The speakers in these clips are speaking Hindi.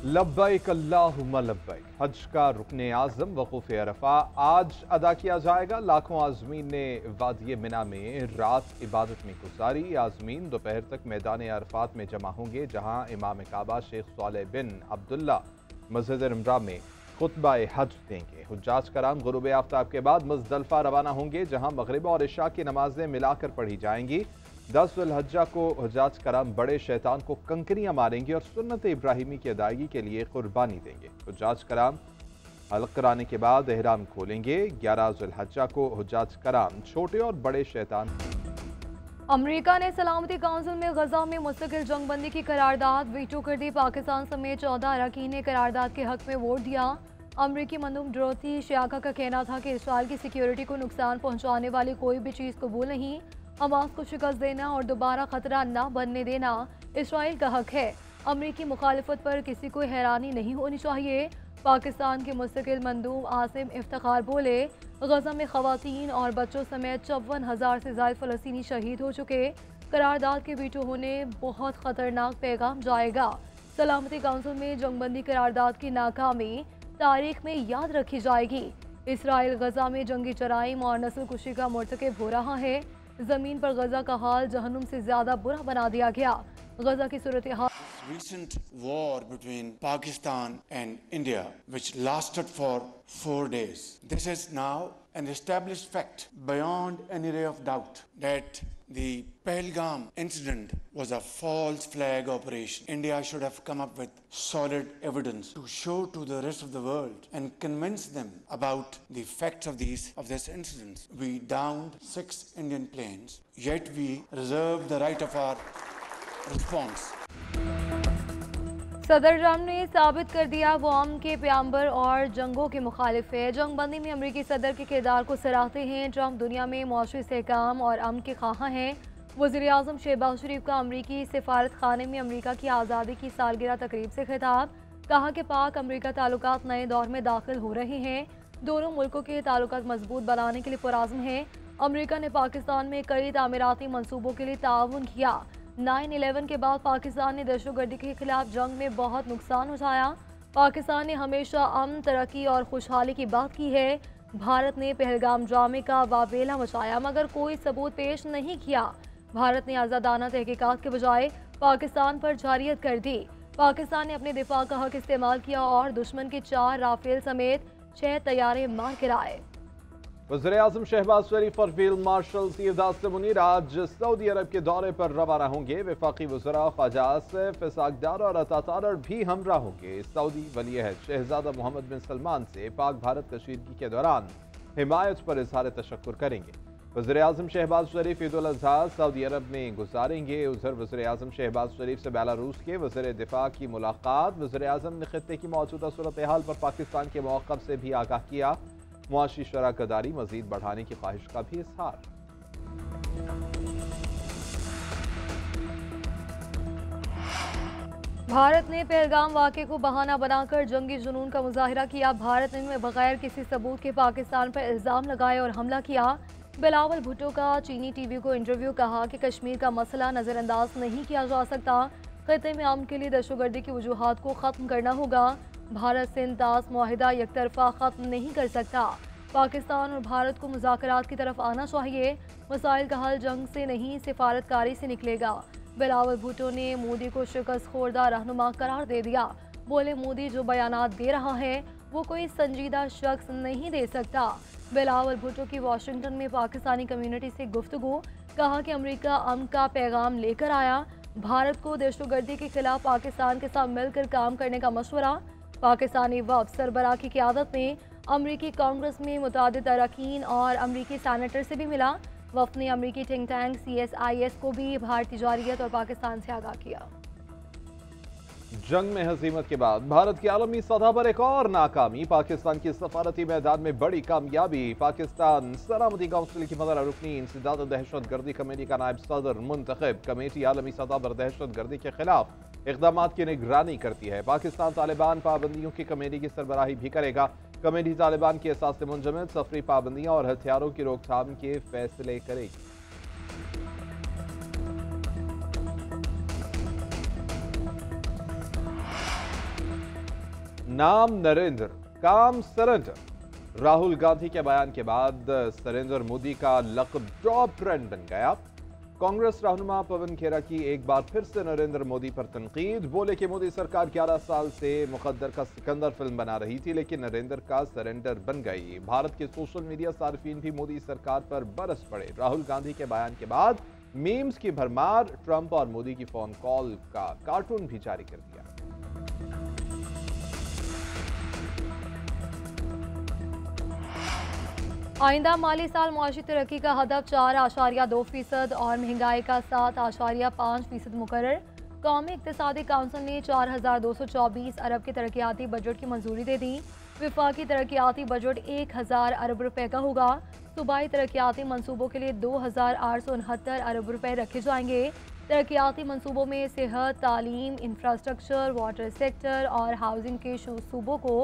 लब्बैक अल्लाहुम्मा लब्बैक। हज का रुकने आज़म वक़ूफ़ अरफा आज अदा किया जाएगा। लाखों आज़मीन ने वादी मिना में रात इबादत में गुजारी। आज़मीन दोपहर तक मैदान अरफात में जमा होंगे, जहाँ इमाम काबा शेख सालेह बिन अब्दुल्ला मस्जिद इमरा में खुतबा हज देंगे। हुज्जाज कराम गुरूब आफ्ताब के बाद मुज़दलिफ़ा रवाना होंगे, जहाँ मगरिब और इशा की नमाजें मिलाकर पढ़ी जाएंगी। 10 ज़ुल्हज्जा को हुज्जाज कराम बड़े शैतान को कंकरियां मारेंगे और सुन्नत इब्राहिमी की अदायगी के लिए कुर्बानी देंगे। हुज्जाज कराम हल्क कराने के बाद एहराम खोलेंगे। 11 ज़ुल्हज्जा को हुज्जाज कराम छोटे और बड़े शैतान। अमेरिका ने सलामती काउंसिल में गजा में मुस्तकिल जंगबंदी की करारदाद वीटो कर दी। पाकिस्तान समेत 14 अरकान ने करारदाद के हक में वोट दिया। अमरीकी मंदूब डोरोथी शियाका का कहना था कि इसराइल की सिक्योरिटी को नुकसान पहुंचाने वाली कोई भी चीज़ कबूल नहीं। हमास को शिकस्त देना और दोबारा खतरा न बनने देना इसराइल का हक है। अमरीकी मुखालिफत पर किसी को हैरानी नहीं होनी चाहिए। पाकिस्तान के मुस्तकिल मंदूब आसिम इफ्तिखार बोले, गजा में खवातीन और बच्चों समेत 54,000 से ज़ायद फ़लस्तीनी शहीद हो चुके। करारदाद के वीटो होने बहुत ख़तरनाक पैगाम जाएगा। सलामती काउंसिल में जंगबंदी करारदाद की नाकामी तारीख में याद रखी जाएगी। इसराइल गजा में जंगी जराइम और नस्ल कुशी का मुर्तकिब हो रहा है। जमीन पर गजा का हाल जहन्नुम से ज्यादा बुरा बना दिया गया। गजा की सूरत हाल Recent war between Pakistan and India, which lasted for 4 days. This is now an established fact beyond any ray of doubt that the Pahalgam incident was a false flag operation. India should have come up with solid evidence to show to the rest of the world and convince them about the facts of this incident. We downed 6 Indian planes, yet we reserved the right of our response. सदर ट्रम्प ने साबित कर दिया वो अमन के प्याम्बर और जंगों के मुखालिफ है। जंगबंदी में अमरीकी सदर के किरदार को सराहते हैं। ट्रम्प दुनिया में मुआशी इस्तेहकाम और अमन के ख्वाह हैं। वज़ीर आज़म शहबाज शरीफ का अमरीकी सिफारत खाने में अमरीका की आज़ादी की सालगिरह तकरीब से खिताब। कहा कि पाक अमरीका ताल्लुकात नए दौर में दाखिल हो रहे हैं। दोनों मुल्कों के ताल्लुकात मजबूत बनाने के लिए पुरअज़्म हैं। अमरीका ने पाकिस्तान में कई तामीराती मनसूबों के लिए ताउन किया। 9/11 के बाद पाकिस्तान ने दहशतगर्दी के खिलाफ जंग में बहुत नुकसान उठाया। पाकिस्तान ने हमेशा अमन, तरक्की और खुशहाली की बात की है। भारत ने पहलगाम ड्रामे का वावेला मचाया मगर कोई सबूत पेश नहीं किया। भारत ने आज़ादाना तहकीकात के बजाय पाकिस्तान पर जारियत कर दी। पाकिस्तान ने अपने दिफा का हक इस्तेमाल किया और दुश्मन के 4 राफेल समेत 6 तैयारे मार गिराए। वज़ीर आज़म शहबाज शरीफ और फील्ड मार्शल सैयद मुनीर आज सऊदी अरब के दौरे पर रवाना होंगे। वफाकी वज़रा ख्वाजा आसिफ, इस्हाक डार और अता तारर भी हमरा होंगे। सऊदी वली अहद शहजादा मोहम्मद बिन सलमान से पाक भारत कशीदगी के दौरान हिमायत पर इजहार तशक्कुर करेंगे। वज़ीर आज़म शहबाज शरीफ ईद उल अज़हा सऊदी अरब में गुजारेंगे। उधर वज़ीर आज़म शहबाज शरीफ से बेलारूस के वज़ीर दिफा की मुलाकात। वज़ीर आज़म ने खित्ते की मौजूदा सूरत हाल पर पाकिस्तान के मौक़िफ़ से भी आगाह किया। मुआशी शराकदारी मज़ीद बढ़ाने की ख्वाहिश का भी इज़हार। भारत ने पहलगाम वाक़े को बहाना बनाकर जंगी जुनून का मुजाहिरा किया। भारत ने बगैर किसी सबूत के पाकिस्तान पर इल्ज़ाम लगाए और हमला किया। बिलावल भुट्टो का चीनी टीवी को इंटरव्यू, कहा कि कश्मीर का मसला नज़रअंदाज नहीं किया जा सकता। खित्ते में अमन के लिए दहशतगर्दी की वजूहात को ख़त्म करना होगा। भारत सिंध दास मुआहिदा एक तरफा ख़त्म नहीं कर सकता। पाकिस्तान और भारत को मुज़ाकरात की तरफ आना चाहिए। मसाइल का हल जंग से नहीं सिफारतकारी से निकलेगा। बिलावल भुट्टो ने मोदी को शिकस्त खोरदा रहनुमा करार दे दिया। बोले, मोदी जो बयानात दे रहा है वो कोई संजीदा शख्स नहीं दे सकता। बिलावल भुट्टो की वाशिंगटन में पाकिस्तानी कम्युनिटी से गुफ्तगू, कहा कि अमेरिका अमन का पैगाम लेकर आया। भारत को दहशतगर्दी के खिलाफ पाकिस्तान के साथ मिलकर काम करने का मशवरा। पाकिस्तानी वफ़द सरबराह की क़यादत में अमरीकी कांग्रेस में मुतादिद अरकान और अमरीकी सैनेटर से भी मिला। वफ़द ने अमरीकी थिंक टैंक CSIS को भी भारतीय जारियत और पाकिस्तान से आगाह किया। जंग में हज़ीमत के बाद भारत की आलमी सतह पर एक और नाकामी। पाकिस्तान की सफारती मैदान में बड़ी कामयाबी। पाकिस्तान सलामती काउंसिल की मदर रुकनी इंसदाद दहशत गर्दी कमेटी का नायब सदर मुंतखब। कमेटी आलमी सतह पर दहशत गर्दी के खिलाफ इक़दामात की निगरानी करती है। पाकिस्तान तालिबान पाबंदियों की कमेटी की सरबराही भी करेगा। कमेटी तालिबान की असास से मुंजमद सफरी पाबंदियाँ और हथियारों की रोकथाम के फैसले करेगी। नाम नरेंद्र, काम सरेंडर। राहुल गांधी के बयान के बाद सरेंद्र मोदी का लक़ब टॉप ट्रेंड बन गया। कांग्रेस रहनुमा पवन खेरा की एक बार फिर से नरेंद्र मोदी पर तनकीद। बोले कि मोदी सरकार 11 साल से मुकद्दर का सिकंदर फिल्म बना रही थी, लेकिन नरेंद्र का सरेंडर बन गई। भारत के सोशल मीडिया सार्फिन भी मोदी सरकार पर बरस पड़े। राहुल गांधी के बयान के बाद मीम्स की भरमार। ट्रंप और मोदी की फोन कॉल का कार्टून भी जारी कर दिया। आइंदा माली साल मुआशी तरक्की का हदफ 4.2% और महंगाई का 7.5% मुकर्रर। कौमी इक्तिसादी काउंसिल ने 4,224 अरब के तरक्याती बजट की मंजूरी दे दी। विफाकी तरक्याती बजट 1,000 अरब रुपए का होगा। सूबाई तरक्याती मंसूबों के लिए 2,869 अरब रुपए रखे जाएंगे। तरक्याती मंसूबों में सेहत, तालीम, इंफ्रास्ट्रक्चर, वाटर सेक्टर और हाउसिंग के सूबों को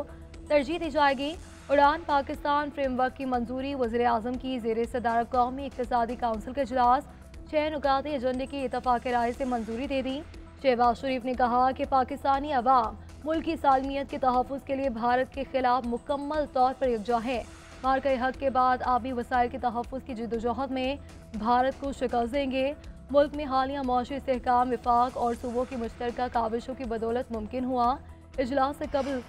तरजीह दी जाएगी। उड़ान पाकिस्तान फ्रेमवर्क की मंजूरी। वज़ीर आज़म की ज़ेर सदारत कौमी इक्तिसादी काउंसिल का इजलास 6 नुकाती एजेंडे की इत्तफ़ाक़ राय से मंजूरी दे दी। शहबाज शरीफ ने कहा कि पाकिस्तानी अवाम मुल्क की सालमियत के तहफ़्फ़ुज़ के लिए भारत के खिलाफ मुकम्मल तौर पर यकजा है। मार्के हक के बाद आबी वसाइल के तहफ़्फ़ुज़ की जद्दोजहद में भारत को शिकस्त देंगे। मुल्क में हालिया मुआशी इस्तेहकाम विफाक और सूबों की मुश्तरका काविशों की बदौलत मुमकिन हुआ। इजलास से कबल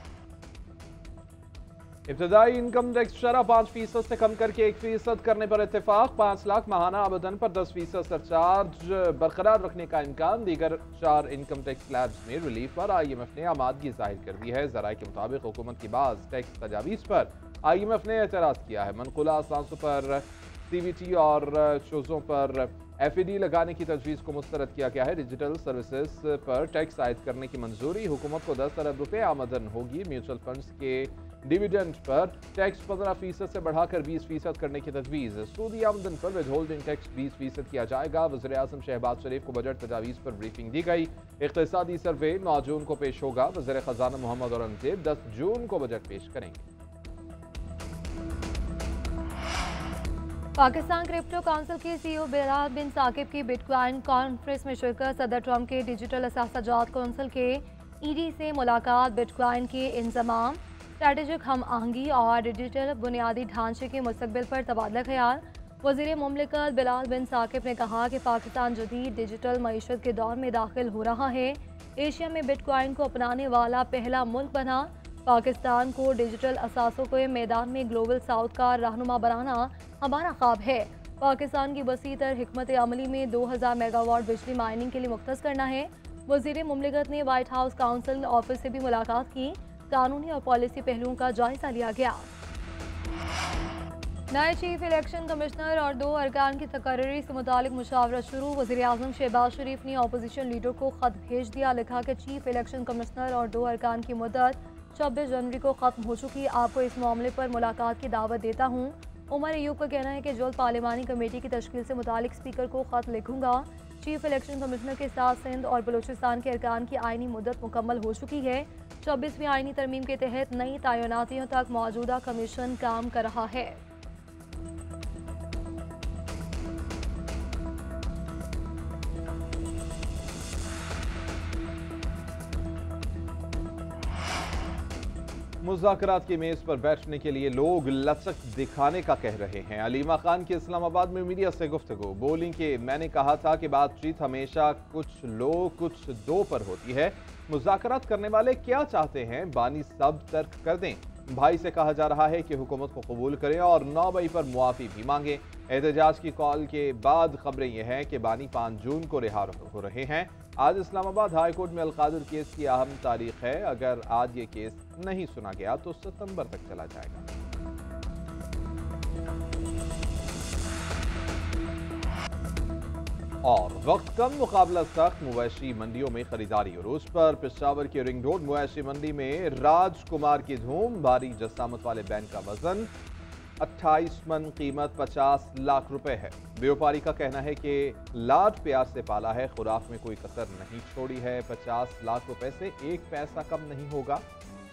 इब्तदाई इनकम टैक्स शरह 5% से कम करके 1% करने पर इत्तेफाक। 5 लाख माहाना आमदन पर 10% सरचार्ज बरकरार रखने का इम्कान। दीगर 4 इनकम टैक्स स्लैब्स में रिलीफ पर IMF ने आमादगी जाहिर कर दी है। ज़राए के मुताबिक हुकूमत की बाज़ टैक्स तजावीज़ पर IMF ने एतराज़ किया है। मनकुला असांसों पर CVT और चोज़ों पर FED लगाने की तजवीज़ को मुस्तरद किया गया है। डिजिटल सर्विसेज पर टैक्स आयद करने की मंजूरी। हुकूमत को 10 अरब रुपये आमदन होगी। म्यूचुअल फंड्स के डिविडेंड पर टैक्स 15% से बढ़ाकर 20% करने की तजवीज़। सूदी आमदन पर विद होल्डिंग टैक्स 20% किया जाएगा। वज़ीर आज़म शहबाज शरीफ को बजट तजावीज़ पर ब्रीफिंग दी गई। इक़्तिसादी सर्वे 9 जून को पेश होगा। वज़ीर ख़ज़ाना मोहम्मद औरंगज़ेब 10 जून को बजट पेश करेंगे। पाकिस्तान क्रिप्टो काउंसिल के CEO बिलाल बिन साकिब की बिटकॉइन कॉन्फ्रेंस में शिरकत। सदर ट्रंप के डिजिटल असासाजात काउंसिल के ED से मुलाकात। बिटकॉइन के इंजमाम, स्ट्रेटेजिक हम आहंगी और डिजिटल बुनियादी ढांचे के मुस्तकबिल पर तबादला ख्याल। वज़ीर मुमलिकत बिलाल बिन साकिब ने कहा कि पाकिस्तान जदीद डिजिटल मईशत के दौर में दाखिल हो रहा है। एशिया में बिटकॉइन को अपनाने वाला पहला मुल्क बना। पाकिस्तान को डिजिटल असासों के मैदान में ग्लोबल साउथ का रहनुमा बनाना हमारा ख्वाब है। पाकिस्तान की वसी तर हिकमत अमली में 2000 मेगावाट बिजली माइनिंग के लिए मुख्तस करना है। वज़ीर मुमलिकत ने वाइट हाउस काउंसिल ऑफिस से भी मुलाकात की। कानूनी और पॉलिसी पहलुओं का जायजा लिया गया। नए चीफ इलेक्शन कमिश्नर और 2 अरकान की तकर्री से मुतालिक मुशावरत शुरू। वज़ीर आज़म शहबाज शरीफ ने अपोजिशन लीडर को ख़त भेज दिया। लिखा कि चीफ इलेक्शन कमिश्नर और 2 अरकान की मुद्दत 26 जनवरी को ख़त्म हो चुकी। आपको इस मामले पर मुलाकात की दावत देता हूँ। उमर अयूब का कहना है कि जल्द पार्लिमानी कमेटी की तश्कील से मुतालिक स्पीकर को ख़त लिखूंगा। चीफ इलेक्शन कमिश्नर के साथ सिंध और बलूचिस्तान के अरकान की आइनी मुद्दत मुकम्मल हो चुकी है। 26वीं आइनी तरमीम के तहत नई तैनातियों तक मौजूदा कमीशन काम कर रहा है। मुज़ाकरात की मेज़ पर बैठने के लिए लोग लचक दिखाने का कह रहे हैं। अलीमा खान की इस्लामाबाद में मीडिया से गुफ्तगू। बोली कि मैंने कहा था कि बातचीत हमेशा कुछ लो कुछ दो पर होती है। मुज़ाकरात करने वाले क्या चाहते हैं, बानी सब तर्क कर दें। भाई से कहा जा रहा है कि हुकूमत को कबूल करें और 9 मई पर मुआफ़ी भी मांगे। एहतजाज की कॉल के बाद खबरें यह हैं कि बानी 5 जून को रिहा हो रहे हैं। आज इस्लामाबाद हाई कोर्ट में अलकादिर केस की अहम तारीख है। अगर आज ये केस नहीं सुना गया तो सितंबर तक चला जाएगा। और वक्त कम मुकाबला सख्त। मवेशी मंडियों में खरीदारी उरूज पर। पेशावर के रिंग रोड मवेशी मंडी में राजकुमार की धूम। भारी जसामत वाले बैन का वजन 28 मन, कीमत 50 लाख रुपए है। व्यापारी का कहना है कि लाड प्यार से पाला है, खुराक में कोई कसर नहीं छोड़ी है। 50 लाख रुपए से 1 पैसा कम नहीं होगा।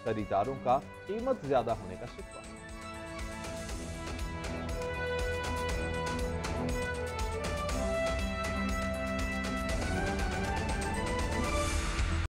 खरीदारों का कीमत ज्यादा होने का शिकवा।